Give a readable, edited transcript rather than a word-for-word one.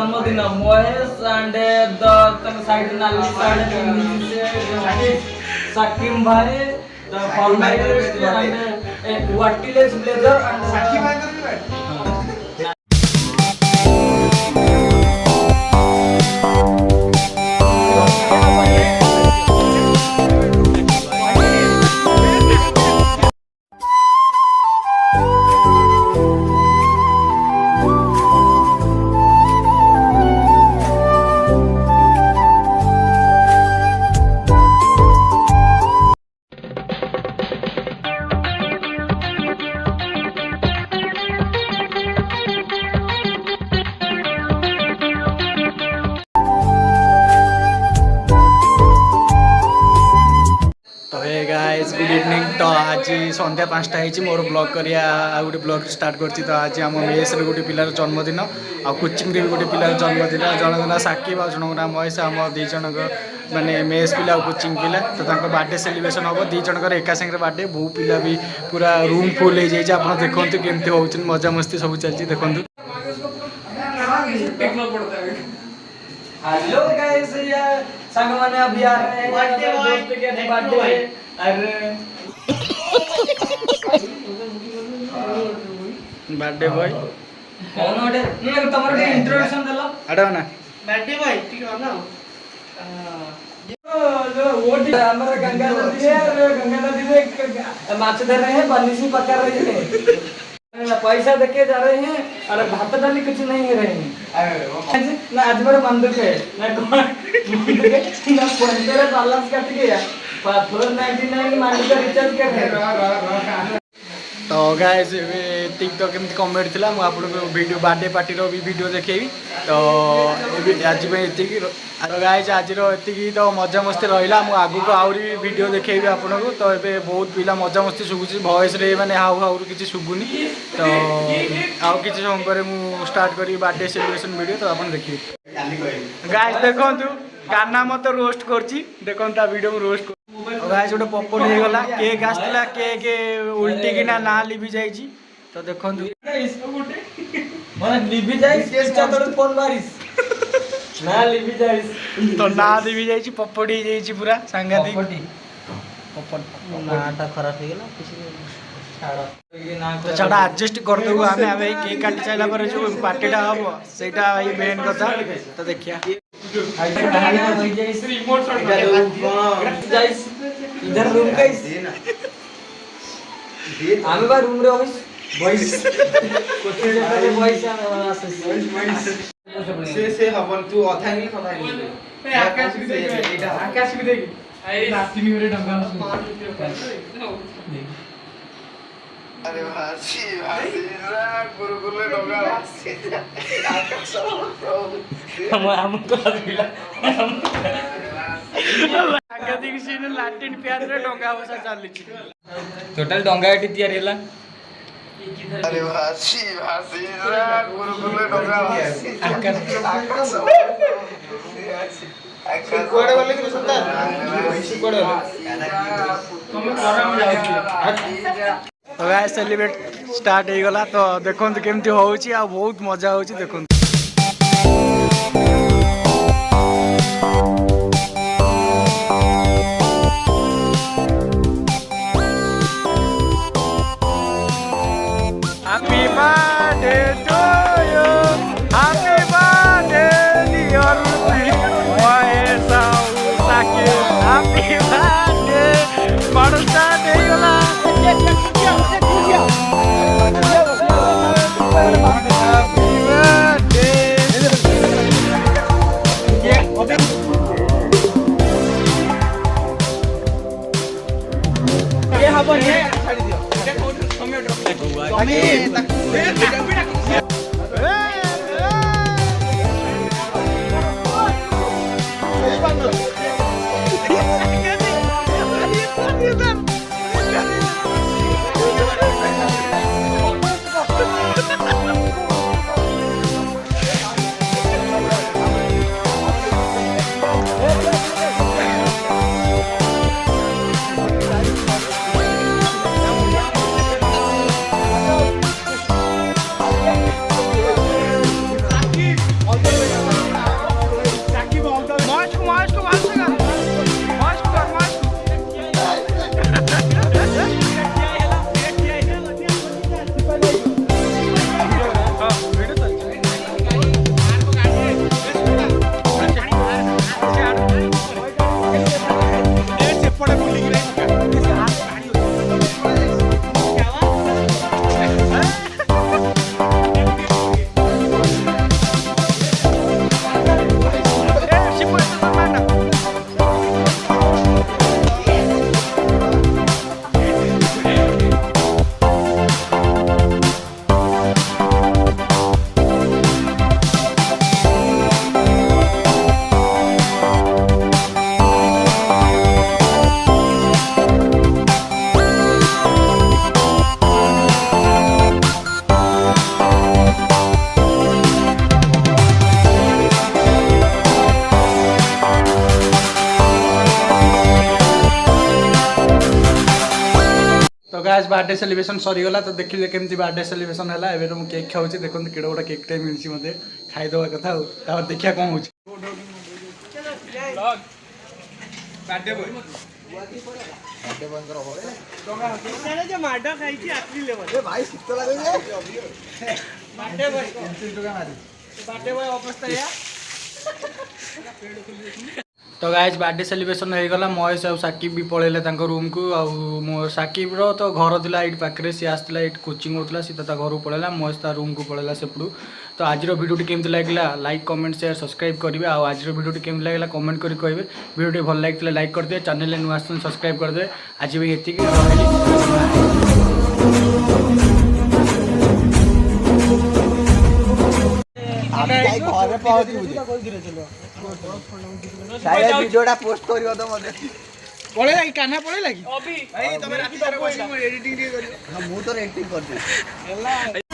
जन्मदिन Mahesh and the side नाली side Sakim भाई द फॉर्मलिस्ट एंड व्हाटिलेस ब्लेजर एंड साकिम भाई गुड इवनिंग। तो आज संध्या 5टा होती मोर ब्लॉग करिया गोटे ब्लॉग स्टार्ट करती। तो आज आम मेस गोटे पिलार जन्मदिन आ कोचिंग भी गोटे पिलार जन्मदिन जनक ना साकिब आ जनक ना महेश आम दी जनक माने मेस पिला कोचिंग पिला। तो बर्थडे सेलिब्रेशन हम दी जनकर एका संगे बर्थडे बहु पिला भी पूरा रूम फुल हो जाए। आप देखो केमती हो मजा मस्ती सब चलती देखो। हेलो गाइस संग माने अभी आ रहे हैं दोस्त के बर्थडे अरे बर्थडे बॉय कौन ओडे ये तमर के इंट्रोडक्शन देलो अडा ना बर्थडे बॉय ठीक है ना लो ओडी हमर गंगा नदी में माछ धर रहे हैं बंसी पकड़ रहे हैं पैसा देके जा रहे हैं और भात डाली कुछ नहीं रहे हैं ना आज मेरा मन दुख है ना ना फोन पे बैलेंस कट गया 499 मांग कर रिचार्ज कर रहे। तो गाइस टिकटॉक केमती कमेंट थिला मु आपन वीडियो बर्थडे पार्टी रो भी वीडियो देखेबी। तो आज में एतिकी तो गाइस आज रो एतिकी तो मजा मस्ती रहिला मु आगु को आउरी वीडियो देखेबी आपन को। तो एबे बहुत पिला मजा मस्ती सुगुची वॉइस रे माने हाउ हाउ किछि सुगुनी। तो आउ किछि समय पर मु स्टार्ट करी बर्थडे सेलिब्रेशन वीडियो। तो आपन देखिए गाइस देखंतु गाना मत रोस्ट करची देखंता वीडियो में रोस्ट गाइस गोटे पपकॉर्न हो गला केक आस्तिला केक उल्टी किना ना लिबी जाईची। तो देखंतु इसको गुटे माने लिबी जाईस केचा तोड़ फोन मारिस ना लिबी जाईस तो ना लिबी जाईची पपड़ी जाईची पूरा सांगाती पपड़ नाटा खराब हो गला किसी तो छाड़ा एडजस्ट कर देबो हमें अबे केक काटी चाइला पर जो पार्टीटा हबो सेटा भाई मेन कथा। तो देखिया रिमोट जाईस इधर रूम गाइस आमे बा रूम रे ऑफिस वॉइस कोठे रे वॉइस आमे आसे से हबन तू अथा नहीं कथा नहीं ए आकाश भी देख एटा आकाश भी देख ए नातिनी रे डंगा अरे भासी रा गुरुकुल रे डंगा भासी आकाश हम तो आदिला आगदिक सीन लाटिन प्यार रे डंगा बसा चालली टोटल डंगा एटी तैयार हैला। अरे भासी रा गुरुकुल रे डंगा भासी आकाश कोड़े वाले की सुंदर कोड़े तुम घर में जाओ। तो गाइस सेलिब्रेट स्टार्ट हो गला। तो देखंतु केमती होउची आ बहुत मजा होउची देखंतु। Happy birthday to you, happy birthday dear Mahesh Sakib, happy birthday बड़सा देगला happy birthday guys birthday celebration सरीगला तो देखिले केमती बर्थडे सेलिब्रेशन है एबे तो केक खाऊची देखो केड़े गोटा केक टाइम मिलची मते खाई दवा कथा तापर देखिया कोन होची बर्थडे बॉय बर्थडे बॉय कर होले मैंने जो माडा खाई थी आखरी लेवल ए भाई शीत लागे जे बर्थडे बॉय कैंसिल टका मारी बर्थडे बॉय अवस्था या तो गाइस बर्थडे सेलिब्रेशन हो गला महेश और साकिब भी पळेले तांको रूम को आ मो साकिब रो तो घर थिला एट पाखरे सी आस्तिला एट कोचिंग होतला सी ता घर पळेला महेश ता रूम को पळेला सेपडू तो आज रो वीडियो केमती लागला लाइक कमेंट शेयर सब्सक्राइब करिवे आ आज रो वीडियो केमती लागला कमेंट करी कहबे वीडियो भल लागथिले लाइक कर दे चैनल ने नुआ सब्सक्राइब कर दे आज भी एति के আমি যাই ঘরে পৌঁছি शायद वीडियोटा पोस्ट करियो तो मते पळे लागी काना पळे लागी अभी भाई तमे राती 12 बजे एडिटिंग करियो मु तो एडिटिंग कर दे